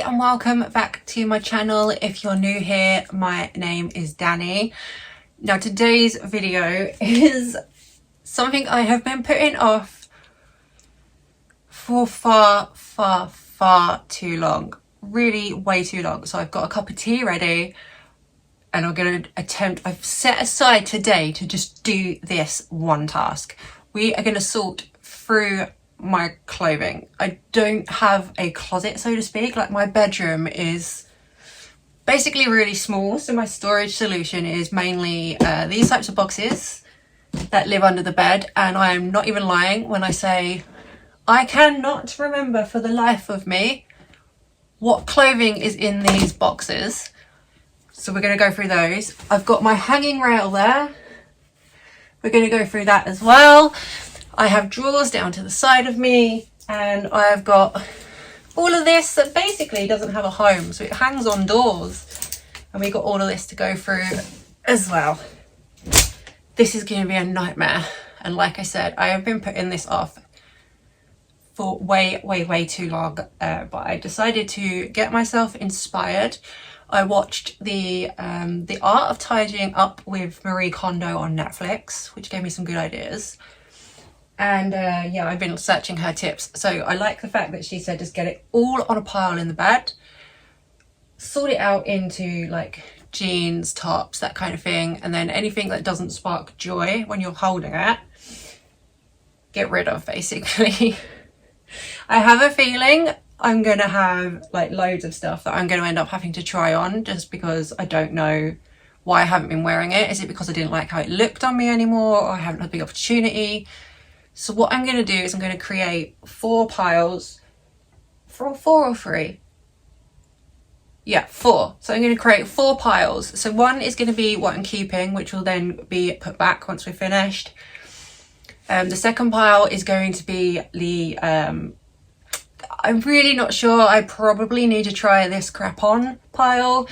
and welcome back to my channel. If you're new here, my name is Danny. Now today's video is something I have been putting off for far too long. Really way too long. So I've got a cup of tea ready and I'm going to I've set aside today to just do this one task. We are going to sort through my clothing. I don't have a closet, so to speak. Like, my bedroom is basically really small, so my storage solution is mainly these types of boxes that live under the bed. And I am not even lying when I say I cannot remember for the life of me what clothing is in these boxes. So we're going to go through those. I've got my hanging rail there. We're going to go through that as well. I have drawers down to the side of me, and I've got all of this that basically doesn't have a home, so it hangs on doors, and we've got all of this to go through as well. This is going to be a nightmare, and like I said, I have been putting this off for way too long, but I decided to get myself inspired. I watched the Art of Tidying Up with Marie Kondo on Netflix, which gave me some good ideas. And yeah, I've been searching her tips. So I like the fact that she said just get it all on a pile in the bed, sort it out into like jeans, tops, that kind of thing, and then anything that doesn't spark joy when you're holding it, get rid of, basically. I have a feeling I'm gonna have like loads of stuff that I'm gonna end up having to try on, just because I don't know why I haven't been wearing it. Is it because I didn't like how it looked on me anymore, or I haven't had the opportunity? So what I'm going to do is I'm going to create 4 piles, 4 or 3? Yeah, 4. So I'm going to create 4 piles. So one is going to be what I'm keeping, which will then be put back once we're finished. The second pile is going to be the, I'm really not sure. I probably need to try this crap on pile.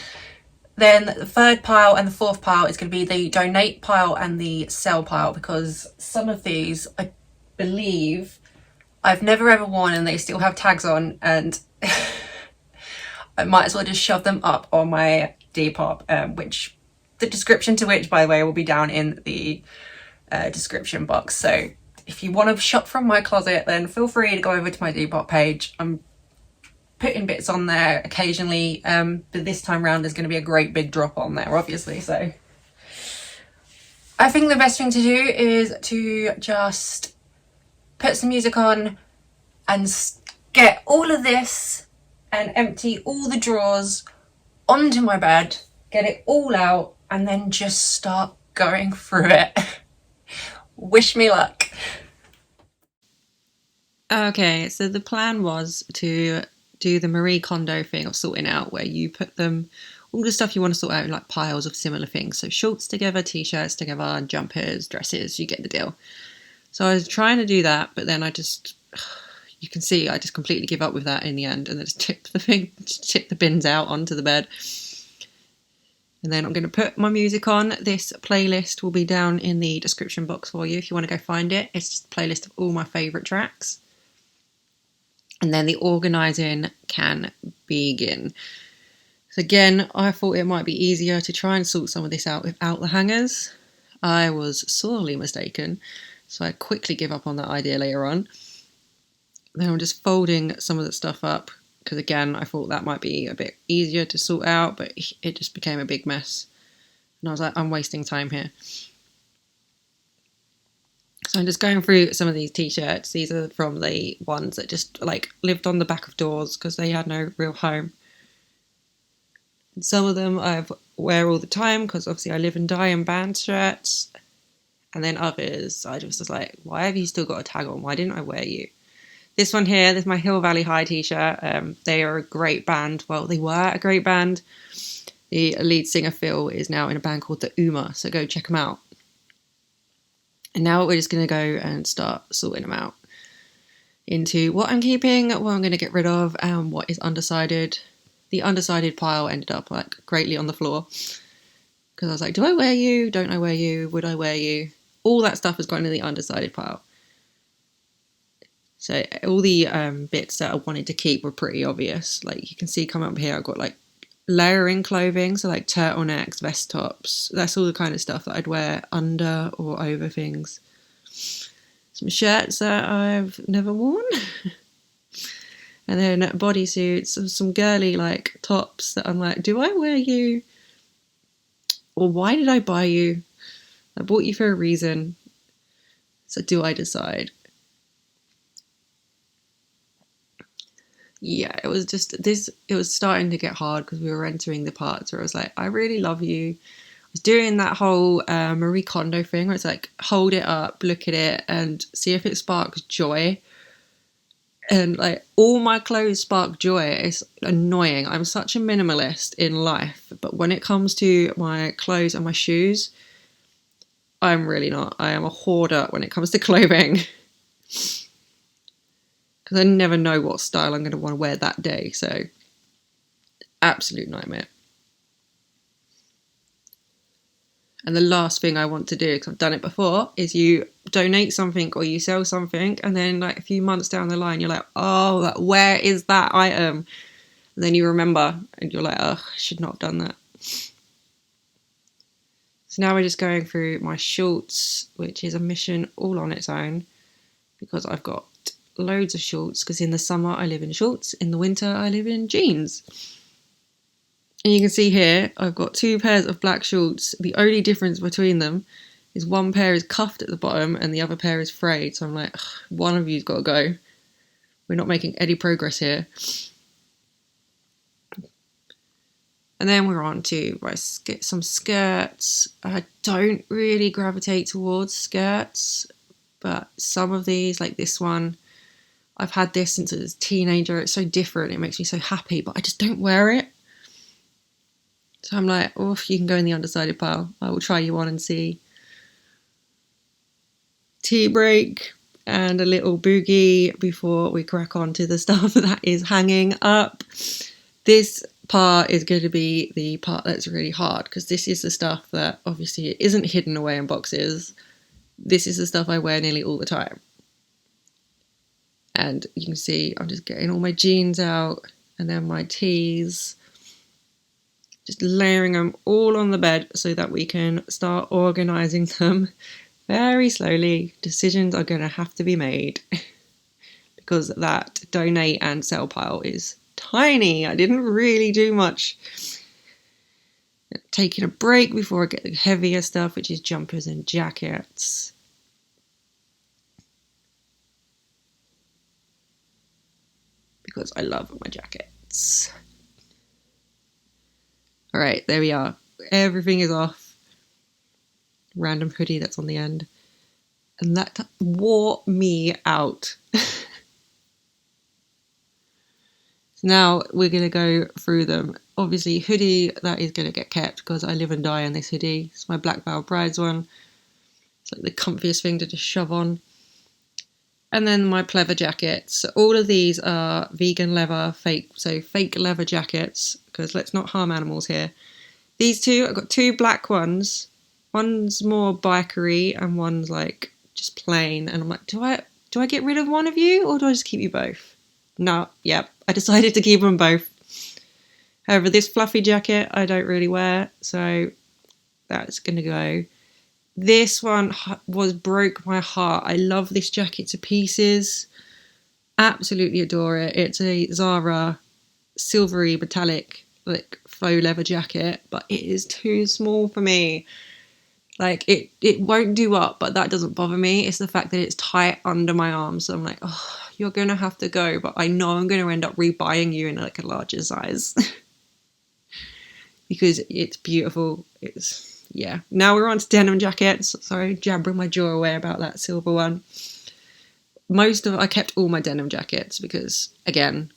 Then the third pile and the fourth pile is going to be the donate pile and the sell pile, because some of these I believe I've never ever worn and they still have tags on, and I might as well just shove them up on my Depop, which the description to which, by the way, will be down in the description box. So if you want to shop from my closet, then feel free to go over to my Depop page. I'm putting bits on there occasionally, but this time round there's going to be a great big drop on there, obviously. So I think the best thing to do is to just put some music on and get all of this and empty all the drawers onto my bed, get it all out, and then just start going through it. Wish me luck. Okay, so the plan was to do the Marie Kondo thing of sorting out, where you put them, all the stuff you want to sort out in like piles of similar things. So shorts together, t-shirts together, jumpers, dresses, you get the deal. So I was trying to do that, but then you can see I just completely give up with that in the end, and then just tip the bins out onto the bed. And then I'm going to put my music on. This playlist will be down in the description box for you if you want to go find it. It's just a playlist of all my favourite tracks. And then the organising can begin. So again, I thought it might be easier to try and sort some of this out without the hangers. I was sorely mistaken, so I quickly give up on that idea later on. Then I'm just folding some of the stuff up, because again, I thought that might be a bit easier to sort out, but it just became a big mess. And I was like, I'm wasting time here. So I'm just going through some of these t-shirts. These are from the ones that just like lived on the back of doors because they had no real home. And some of them I wear all the time because obviously I live and die in band shirts. And then others, I just was like, why have you still got a tag on? Why didn't I wear you? This one here, this is my Hill Valley High t-shirt. They are a great band. Well, they were a great band. The lead singer, Phil, is now in a band called the Uma, so go check them out. And now we're just going to go and start sorting them out into what I'm keeping, what I'm going to get rid of, and what is undecided. The undecided pile ended up like greatly on the floor, because I was like, do I wear you? Don't I wear you? Would I wear you? All that stuff has gone into the undecided pile. So all the bits that I wanted to keep were pretty obvious. Like you can see coming up here, I've got like layering clothing, so like turtlenecks, vest tops. That's all the kind of stuff that I'd wear under or over things. Some shirts that I've never worn. And then bodysuits, some girly like tops that I'm like, do I wear you? Or why did I buy you? I bought you for a reason. So do I decide? Yeah, it was just this, it was starting to get hard because we were entering the parts where I was like, I really love you. I was doing that whole Marie Kondo thing where it's like, hold it up, look at it and see if it sparks joy. And like all my clothes spark joy. It's annoying. I'm such a minimalist in life, but when it comes to my clothes and my shoes, I'm really not. I am a hoarder when it comes to clothing. Because I never know what style I'm going to want to wear that day. So, absolute nightmare. And the last thing I want to do, because I've done it before, is you donate something or you sell something, and then like a few months down the line, you're like, oh, where is that item? And then you remember, and you're like, oh, I should not have done that. So now we're just going through my shorts, which is a mission all on its own, because I've got loads of shorts, because in the summer I live in shorts, in the winter I live in jeans. And you can see here I've got 2 pairs of black shorts. The only difference between them is one pair is cuffed at the bottom and the other pair is frayed. So I'm like, one of you's got to go. We're not making any progress here. And then we're on to some skirts. I don't really gravitate towards skirts, but some of these, like this one, I've had this since I was a teenager. It's so different. It makes me so happy, but I just don't wear it. So I'm like, oh, you can go in the undecided pile. I will try you on and see. Tea break and a little boogie before we crack on to the stuff that is hanging up. This part is going to be the part that's really hard, because this is the stuff that obviously isn't hidden away in boxes. This is the stuff I wear nearly all the time. And you can see I'm just getting all my jeans out and then my tees. Just layering them all on the bed so that we can start organising them very slowly. Decisions are going to have to be made because that donate and sell pile is tiny. I didn't really do much. Taking a break before I get the heavier stuff, which is jumpers and jackets. Because I love my jackets. All right, there we are. Everything is off. Random hoodie that's on the end. And that wore me out. So now we're going to go through them. Obviously, hoodie, that is going to get kept because I live and die in this hoodie. It's my Black Veil Brides one. It's like the comfiest thing to just shove on. And then my pleather jackets. So all of these are vegan leather, fake leather jackets, because let's not harm animals here. These two, I've got 2 black ones. One's more bikery and one's like just plain. And I'm like, do I get rid of one of you or do I just keep you both? No, yep, I decided to keep them both. However, this fluffy jacket I don't really wear, so that's going to go. This one broke my heart. I love this jacket to pieces. Absolutely adore it. It's a Zara silvery metallic like faux leather jacket, but it is too small for me. Like it won't do up, but that doesn't bother me. It's the fact that it's tight under my arms. So I'm like, oh, you're gonna have to go, but I know I'm gonna end up rebuying you in like a larger size because it's beautiful. Yeah. Now we're on to denim jackets. Sorry, jabbering my jaw away about that silver one. I kept all my denim jackets because, again,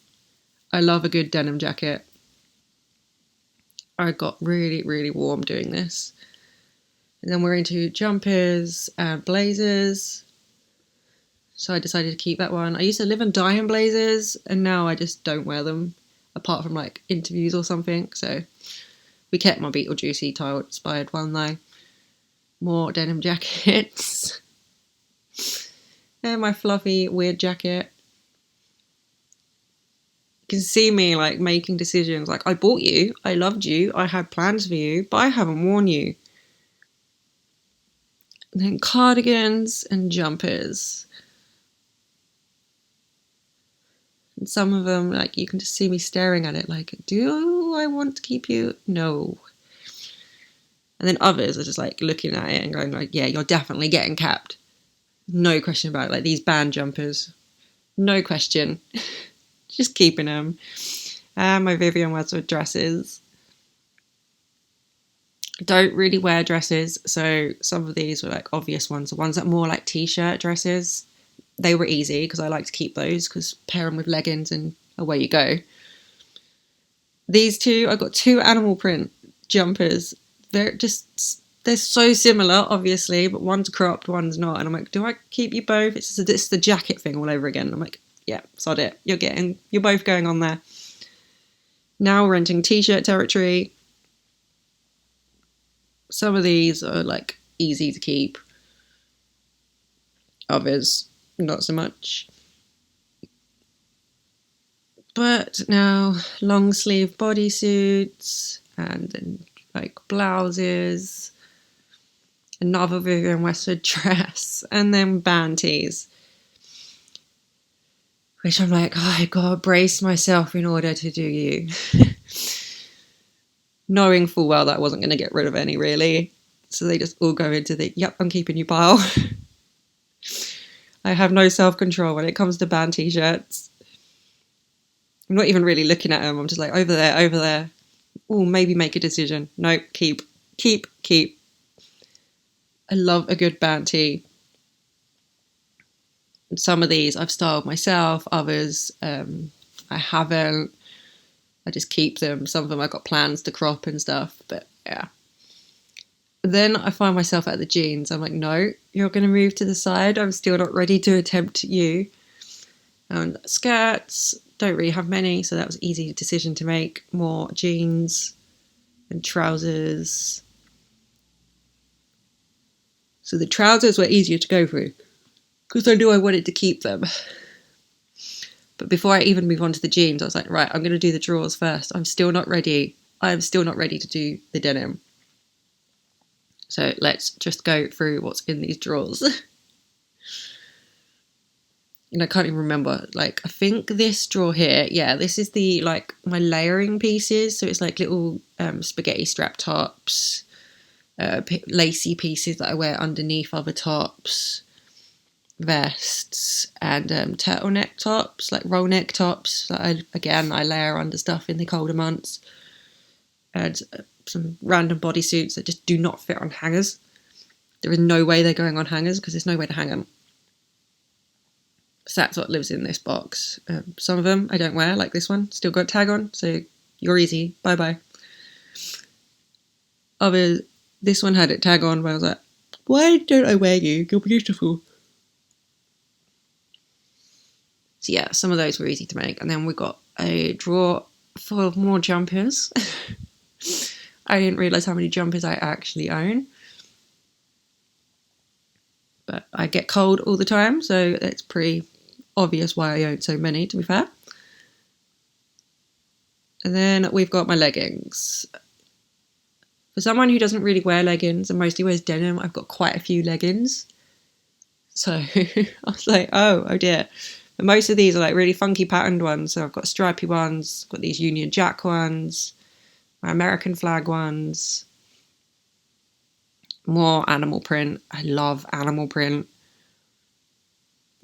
I love a good denim jacket. I got really, really warm doing this. And then we're into jumpers and blazers. So I decided to keep that one. I used to live and die in blazers, and now I just don't wear them, apart from like interviews or something. So we kept my Beetlejuicy tile-inspired one though. More denim jackets. And my fluffy weird jacket. can see me like making decisions like, I bought you, I loved you, I had plans for you, but I haven't worn you. And then cardigans and jumpers. And some of them, like, you can just see me staring at it like, do I want to keep you? No. And then others are just like looking at it and going like, yeah, you're definitely getting kept. No question about it. Like these band jumpers. No question. Just keeping them. And my Vivienne Westwood dresses. Don't really wear dresses, so some of these were like obvious ones. The ones that are more like t-shirt dresses, they were easy because I like to keep those because pair them with leggings and away you go. These two, I got 2 animal print jumpers. They're so similar, obviously, but one's cropped, one's not. And I'm like, do I keep you both? It's the jacket thing all over again. I'm like, yeah, sod it. You're both going on there. Now we're entering t-shirt territory. Some of these are like easy to keep. Others, not so much. But now long sleeve bodysuits and then like blouses, another Vivienne Westwood dress, and then band tees. Which I'm like, oh, I gotta brace myself in order to do you. Knowing full well that I wasn't going to get rid of any, really. So they just all go into the, yep, I'm keeping you pile. I have no self-control when it comes to band t-shirts. I'm not even really looking at them. I'm just like, over there. Oh, maybe make a decision. No, keep. I love a good band tee. And some of these I've styled myself. Others I haven't. I just keep them. Some of them I've got plans to crop and stuff, but yeah. Then I find myself at the jeans. I'm like, no, you're going to move to the side. I'm still not ready to attempt you. And skirts, don't really have many, so that was an easy decision to make. More jeans and trousers. So the trousers were easier to go through because I knew I wanted to keep them. But before I even move on to the jeans, I was like, right, I'm going to do the drawers first. I'm still not ready. I'm still not ready to do the denim. So let's just go through what's in these drawers. And I can't even remember. Like, I think this drawer here, yeah, this is the, like, my layering pieces. So it's like little spaghetti strap tops, lacy pieces that I wear underneath other tops, vests, and turtleneck tops, like roll neck tops that I layer under stuff in the colder months, and some random bodysuits that just do not fit on hangers. There is no way they're going on hangers because there's no way to hang them. So that's what lives in this box. Some of them I don't wear, like this one, still got tag on, so you're easy, bye bye. Others, this one had it tag on, but I was like, why don't I wear you? You're beautiful. So yeah, some of those were easy to make. And then we got a drawer full of more jumpers. I didn't realise how many jumpers I actually own. But I get cold all the time, so it's pretty obvious why I own so many, to be fair. And then we've got my leggings. For someone who doesn't really wear leggings and mostly wears denim, I've got quite a few leggings. So I was like, oh dear. But most of these are like really funky patterned ones. So I've got stripy ones, got these Union Jack ones, my American flag ones, more animal print. I love animal print.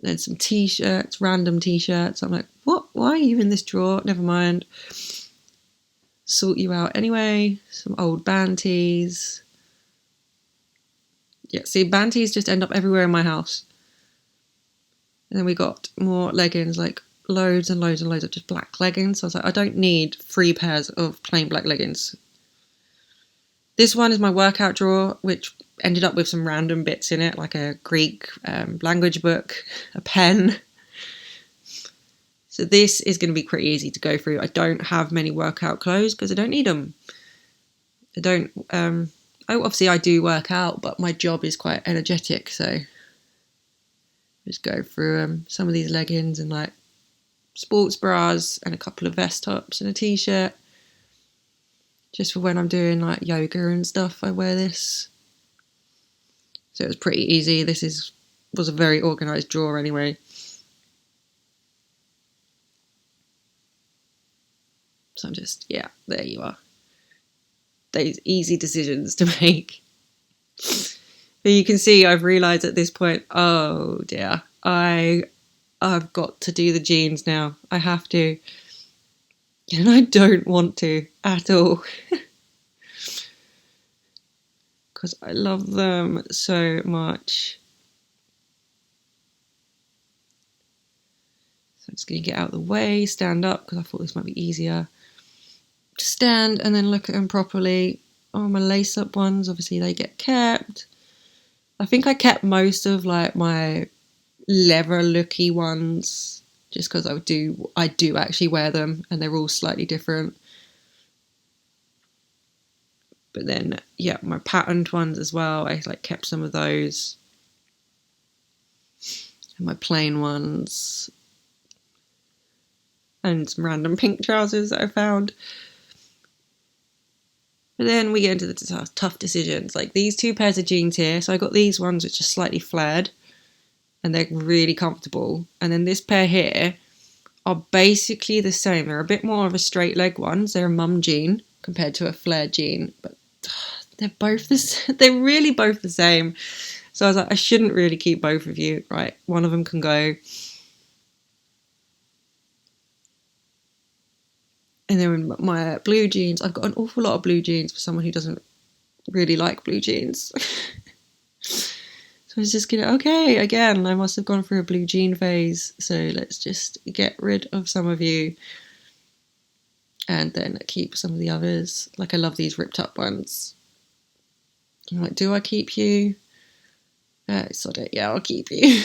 Then some t-shirts, random t-shirts. I'm like, what? Why are you in this drawer? Never mind. Sort you out anyway. Some old band tees. Yeah, see, band tees just end up everywhere in my house. And then we got more leggings, like loads and loads and loads of just black leggings. So I was like, I don't need 3 pairs of plain black leggings. This one is my workout drawer, which ended up with some random bits in it, like a Greek language book, a pen. So this is going to be pretty easy to go through. I don't have many workout clothes because I don't need them. Obviously I do work out, but my job is quite energetic, so just go through some of these leggings and like sports bras and a couple of vest tops and a t-shirt. Just for when I'm doing like yoga and stuff, I wear this. So it was pretty easy. This was a very organised drawer anyway. So I'm just, yeah, there you are. Those easy decisions to make. But you can see I've realised at this point, oh dear, I've got to do the jeans now. I have to. And I don't want to at all. Because I love them so much. So I'm just going to get out of the way, stand up, because I thought this might be easier. Just stand and then look at them properly. Oh, my lace-up ones, obviously they get kept. I think I kept most of like my leather looky ones, just because I do actually wear them, and they're all slightly different. But then, yeah, my patterned ones as well, I like kept some of those. And my plain ones. And some random pink trousers that I found. But then we get into the tough decisions. Like these two pairs of jeans here. So I got these ones which are slightly flared. And they're really comfortable. And then this pair here are basically the same. They're a bit more of a straight leg ones. They're a mum jean compared to a flared jean. But they're they're really both the same. So I was like, I shouldn't really keep both of you. Right, one of them can go. And then my blue jeans, I've got an awful lot of blue jeans for someone who doesn't really like blue jeans. So I was just gonna, okay, again, I must have gone through a blue jean phase. So let's just get rid of some of you. And then keep some of the others. Like I love these ripped up ones. I'm like, do I keep you? Sod it, yeah, I'll keep you.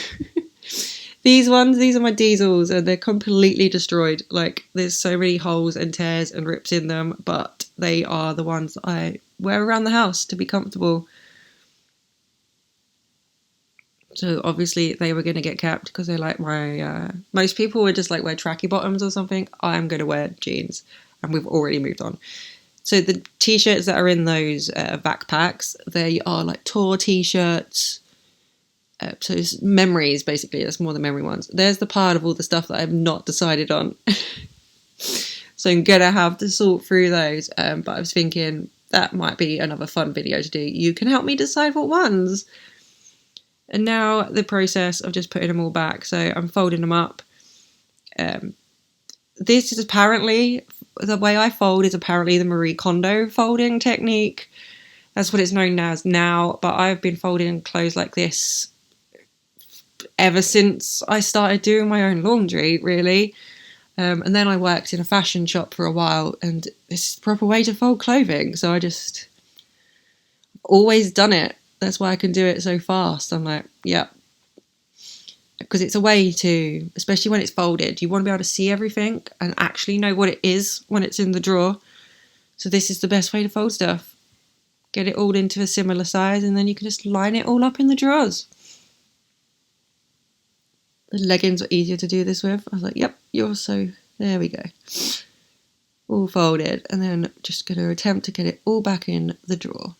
These ones, these are my diesels, and they're completely destroyed. Like, there's so many holes and tears and rips in them, but they are the ones that I wear around the house to be comfortable. So obviously they were going to get kept because they're like my, most people would just like wear tracky bottoms or something. I'm going to wear jeans, and we've already moved on. So the t-shirts that are in those backpacks, they are like tour t-shirts. So it's memories, basically. That's more the memory ones. There's the part of all the stuff that I've not decided on. So I'm going to have to sort through those. But I was thinking that might be another fun video to do. You can help me decide what ones. And now the process of just putting them all back. So I'm folding them up. This is apparently, the way I fold is apparently the Marie Kondo folding technique. That's what it's known as now. But I've been folding clothes like this ever since I started doing my own laundry, really. And then I worked in a fashion shop for a while, and it's the proper way to fold clothing. So I just always done it. That's why I can do it so fast. I'm like, yeah. Because it's a way to, especially when it's folded, you want to be able to see everything and actually know what it is when it's in the drawer. So this is the best way to fold stuff. Get it all into a similar size, and then you can just line it all up in the drawers. The leggings are easier to do this with. I was like, yep, there we go. All folded, and then just going to attempt to get it all back in the drawer.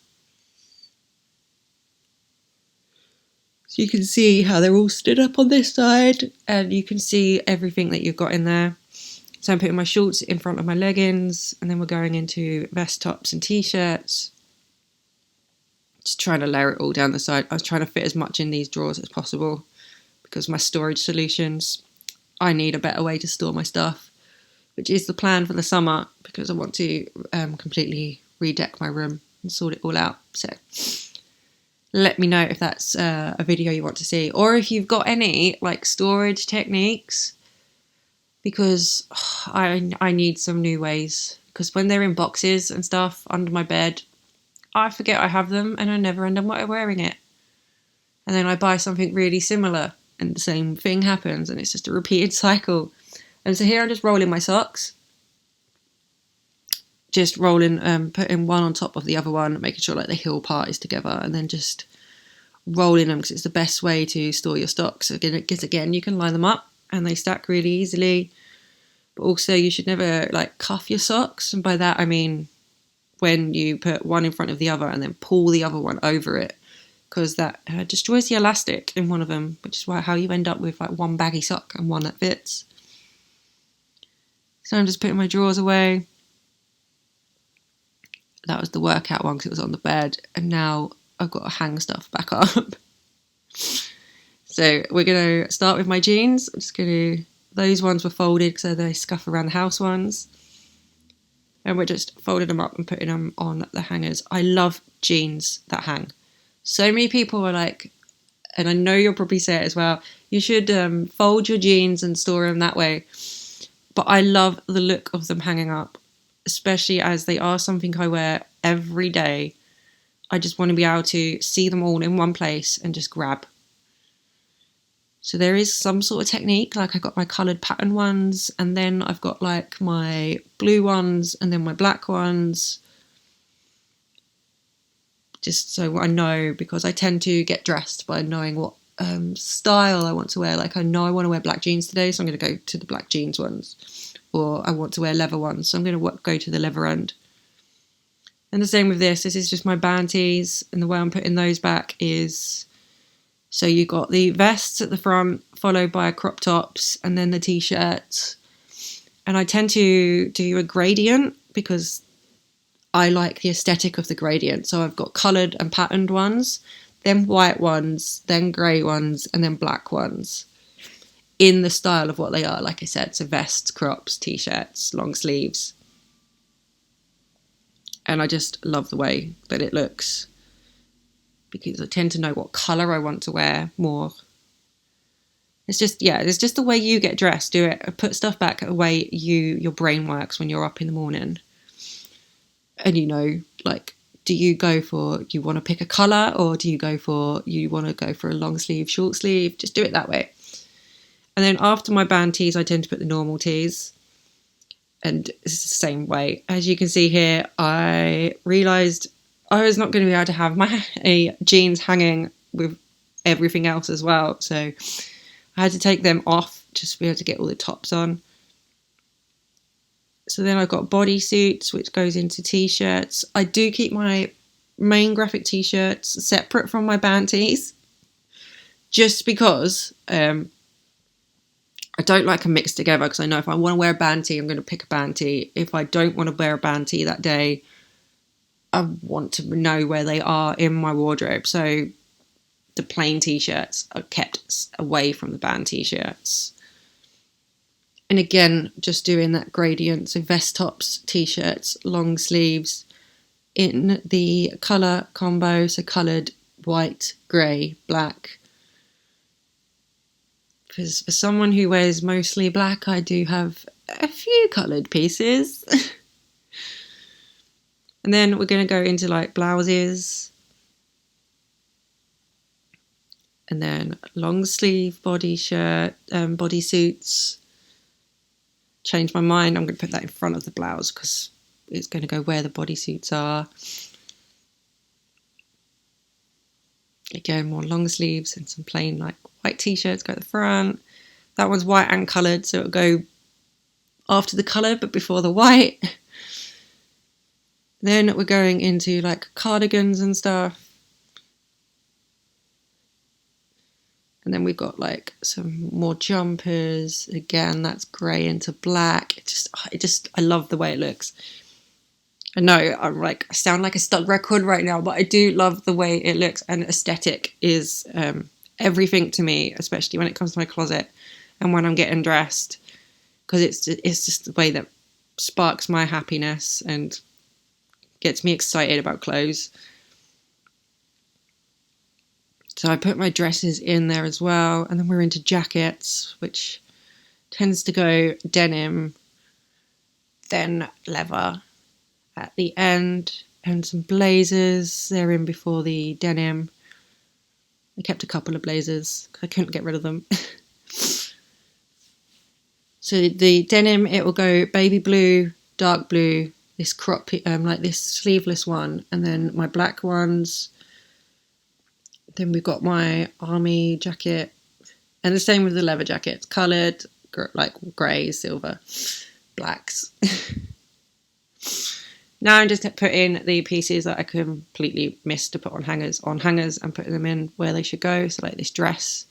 So you can see how they're all stood up on this side, and you can see everything that you've got in there. So I'm putting my shorts in front of my leggings, and then we're going into vest tops and t-shirts. Just trying to layer it all down the side. I was trying to fit as much in these drawers as possible because my storage solutions, I need a better way to store my stuff, which is the plan for the summer, because I want to completely redeck my room and sort it all out. So let me know if that's a video you want to see, or if you've got any like storage techniques, because I need some new ways, because when they're in boxes and stuff under my bed, I forget I have them and I never end up wearing it. And then I buy something really similar and the same thing happens, and it's just a repeated cycle. And so here I'm just rolling my socks. Just rolling, putting one on top of the other one, making sure like the heel part is together, and then just rolling them because it's the best way to store your stocks. Because again, you can line them up and they stack really easily. But also you should never like cuff your socks, and by that I mean when you put one in front of the other and then pull the other one over it, because that destroys the elastic in one of them, which is how you end up with like one baggy sock and one that fits. So I'm just putting my drawers away. That was the workout one because it was on the bed, and now I've got to hang stuff back up. So we're going to start with my jeans. I'm just going to, those ones were folded because they're the scuff around the house ones. And we're just folding them up and putting them on the hangers. I love jeans that hang. So many people are like, and I know you'll probably say it as well, you should fold your jeans and store them that way. But I love the look of them hanging up, especially as they are something I wear every day. I just want to be able to see them all in one place and just grab. So there is some sort of technique, like I got my coloured pattern ones, and then I've got like my blue ones and then my black ones. Just so I know, because I tend to get dressed by knowing what style I want to wear. Like I know I want to wear black jeans today, so I'm going to go to the black jeans ones. Or I want to wear leather ones, so I'm going to go to the leather end. And the same with this. This is just my band tees, and the way I'm putting those back is... So you got the vests at the front, followed by crop tops, and then the t-shirts. And I tend to do a gradient because I like the aesthetic of the gradient. So I've got coloured and patterned ones, then white ones, then grey ones, and then black ones. In the style of what they are, like I said. So vests, crops, t-shirts, long sleeves. And I just love the way that it looks, because I tend to know what colour I want to wear more. It's just the way you get dressed. Do it. Put stuff back the way your brain works when you're up in the morning. And like, do you go for, you want to pick a colour, or do you want to go for a long sleeve, short sleeve? Just do it that way. And then after my band tees, I tend to put the normal tees. And it's the same way. As you can see here, I realised I was not going to be able to have my jeans hanging with everything else as well. So I had to take them off just to be able to get all the tops on. So then I've got bodysuits, which goes into t-shirts. I do keep my main graphic t-shirts separate from my band tees, just because I don't like them mixed together, because I know if I want to wear a band tee, I'm going to pick a band tee. If I don't want to wear a band tee that day, I want to know where they are in my wardrobe. So the plain t-shirts are kept away from the band t-shirts. And again, just doing that gradient. So vest tops, t-shirts, long sleeves in the colour combo. So coloured, white, grey, black. Because for someone who wears mostly black, I do have a few coloured pieces. And then we're going to go into like blouses. And then long sleeve bodysuits. Change my mind. I'm going to put that in front of the blouse because it's going to go where the bodysuits are. Again, more long sleeves and some plain like white t-shirts go at the front. That one's white and coloured, so it'll go after the colour but before the white. Then we're going into like cardigans and stuff. And then we've got like some more jumpers. Again, that's grey into black. I love the way it looks. I know I sound like a stuck record right now, but I do love the way it looks, and aesthetic is everything to me, especially when it comes to my closet and when I'm getting dressed, because it's just the way that sparks my happiness and gets me excited about clothes. So I put my dresses in there as well, and then we're into jackets, which tends to go denim, then leather at the end, and some blazers. They're in before the denim. I kept a couple of blazers because I couldn't get rid of them. So the denim, it will go baby blue, dark blue, this crop, like this sleeveless one, and then my black ones. Then we've got my army jacket, and the same with the leather jackets, coloured, like grey, silver, blacks. Now I'm just putting the pieces that I completely missed to put on hangers and putting them in where they should go. So like this dress,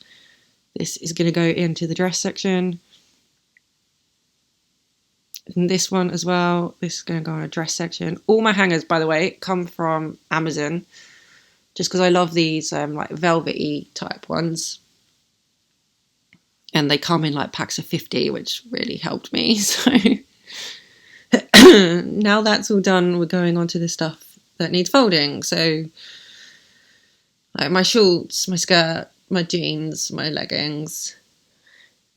this is going to go into the dress section. And this one as well, this is going to go in a dress section. All my hangers, by the way, come from Amazon, just because I love these like velvety type ones. And they come in like packs of 50, which really helped me. So now that's all done, we're going on to the stuff that needs folding. So like my shorts, my skirt, my jeans, my leggings.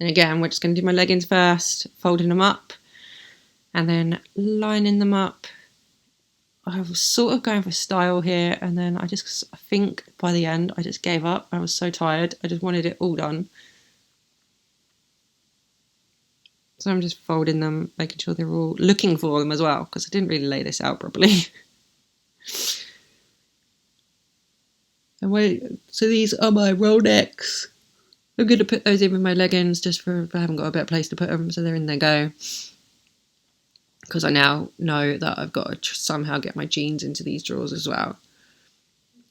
And again, we're just going to do my leggings first, folding them up and then lining them up. I was sort of going for style here, and then I think by the end I just gave up. I was so tired. I just wanted it all done. So I'm just folding them, making sure they're all looking for them as well, because I didn't really lay this out properly. So these are my roll necks. I'm going to put those in with my leggings just for if I haven't got a better place to put them. So they're in there go. Because I now know that I've got to somehow get my jeans into these drawers as well.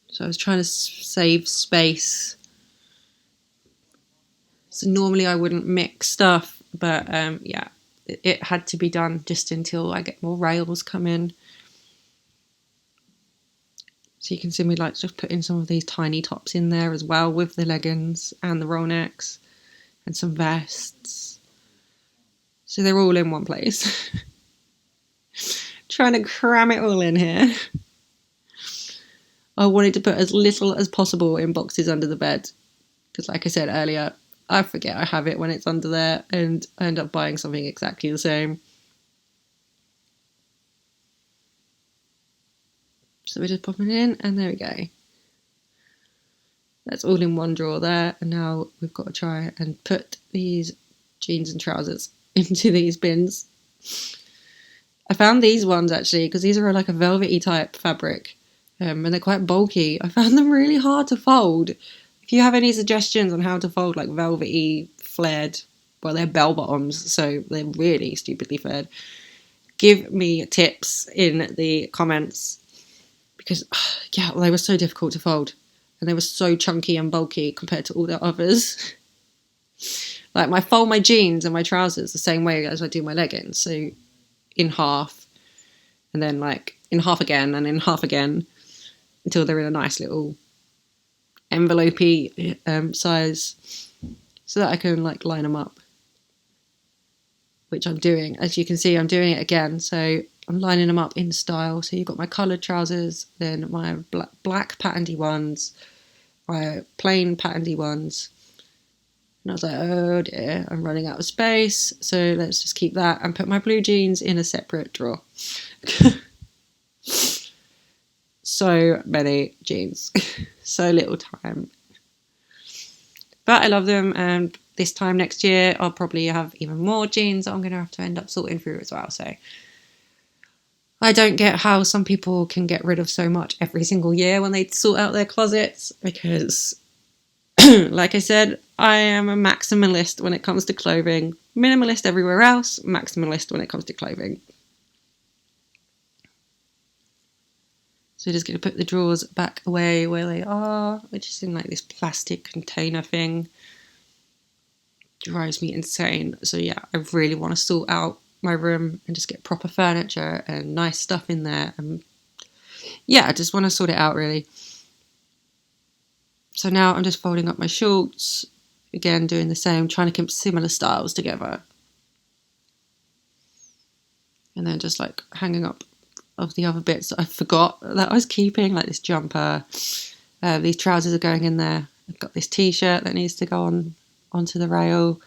So I was trying to save space. So normally I wouldn't mix stuff, but yeah, it had to be done just until I get more rails come in. So you can see me like just putting some of these tiny tops in there as well with the leggings and the roll necks and some vests. So they're all in one place. Trying to cram it all in here. I wanted to put as little as possible in boxes under the bed, because like I said earlier, I forget I have it when it's under there and I end up buying something exactly the same. So we're just popping it in and there we go. That's all in one drawer there, and now we've got to try and put these jeans and trousers into these bins. I found these ones actually, because these are like a velvety type fabric, and they're quite bulky. I found them really hard to fold. If you have any suggestions on how to fold like velvety flared, well, they're bell bottoms, so they're really stupidly flared, give me tips in the comments, because yeah, well, they were so difficult to fold and they were so chunky and bulky compared to all the others. Like I fold my jeans and my trousers the same way as I do my leggings, so in half, and then like in half again and in half again until they're in a nice little envelope-y size, so that I can like line them up, which I'm doing. As you can see, I'm doing it again, so I'm lining them up in style. So you've got my coloured trousers, then my black patterned ones, my plain patterned ones. And I was like, oh dear, I'm running out of space. So let's just keep that and put my blue jeans in a separate drawer. So many jeans, so little time. But I love them, and this time next year I'll probably have even more jeans that I'm going to have to end up sorting through as well. So I don't get how some people can get rid of so much every single year when they sort out their closets, because like I said, I am a maximalist when it comes to clothing. Minimalist everywhere else, maximalist when it comes to clothing. So just going to put the drawers back away where they are, which is in like this plastic container thing. Drives me insane. So yeah, I really want to sort out my room and just get proper furniture and nice stuff in there. And yeah, I just want to sort it out really. So now I'm just folding up my shorts, again doing the same, trying to keep similar styles together. And then just like hanging up of the other bits that I forgot that I was keeping, like this jumper. These trousers are going in there. I've got this t-shirt that needs to go onto the rail.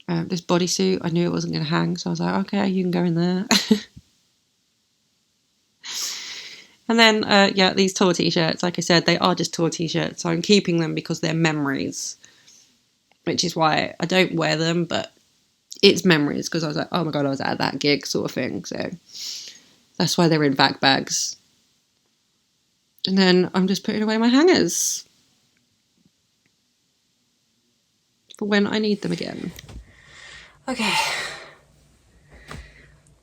This bodysuit, I knew it wasn't going to hang, so I was like, okay, you can go in there. And then, yeah, these tour t-shirts, like I said, they are just tour t-shirts, so I'm keeping them because they're memories, which is why I don't wear them, but it's memories, because I was like, oh my god, I was at that gig sort of thing, so that's why they're in vac bags. And then I'm just putting away my hangers. for when I need them again. Okay.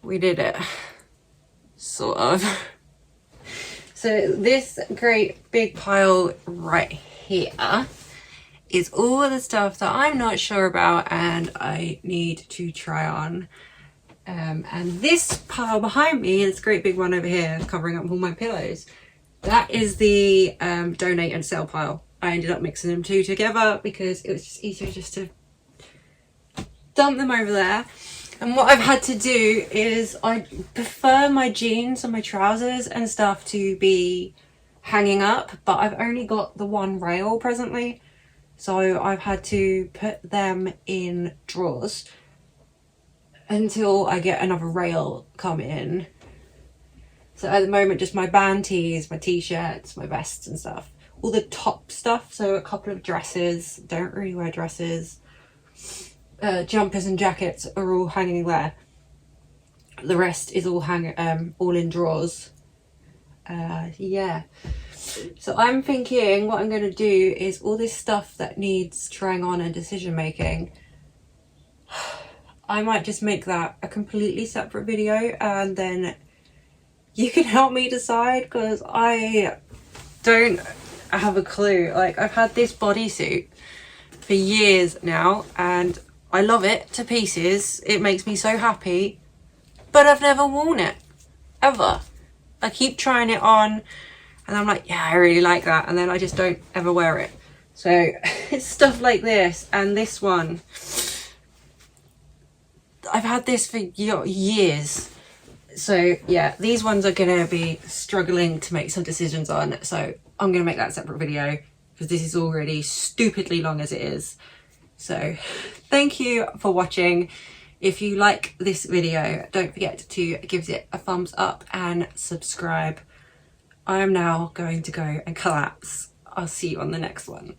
We did it. Sort of. So this great big pile right here is all the stuff that I'm not sure about and I need to try on. And this pile behind me, this great big one over here covering up all my pillows, that is the donate and sell pile. I ended up mixing them two together because it was just easier just to dump them over there. And what I've had to do is I prefer my jeans and my trousers and stuff to be hanging up, but I've only got the one rail presently. So I've had to put them in drawers until I get another rail come in. So at the moment, just my band tees, my t-shirts, my vests and stuff. All the top stuff, so a couple of dresses, don't really wear dresses. Jumpers and jackets are all hanging there. The rest is all all in drawers. Yeah. So I'm thinking what I'm going to do is all this stuff that needs trying on and decision making, I might just make that a completely separate video and then you can help me decide, because I don't have a clue. Like, I've had this bodysuit for years now and I love it to pieces. It makes me so happy, but I've never worn it ever. I keep trying it on and I'm like, yeah, I really like that, and then I just don't ever wear it. So it's stuff like this, and this one, I've had this for years. So yeah, these ones are gonna be struggling to make some decisions on, so I'm gonna make that a separate video because this is already stupidly long as it is. So thank you for watching. If you like this video, don't forget to give it a thumbs up and subscribe. I am now going to go and collapse. I'll see you on the next one.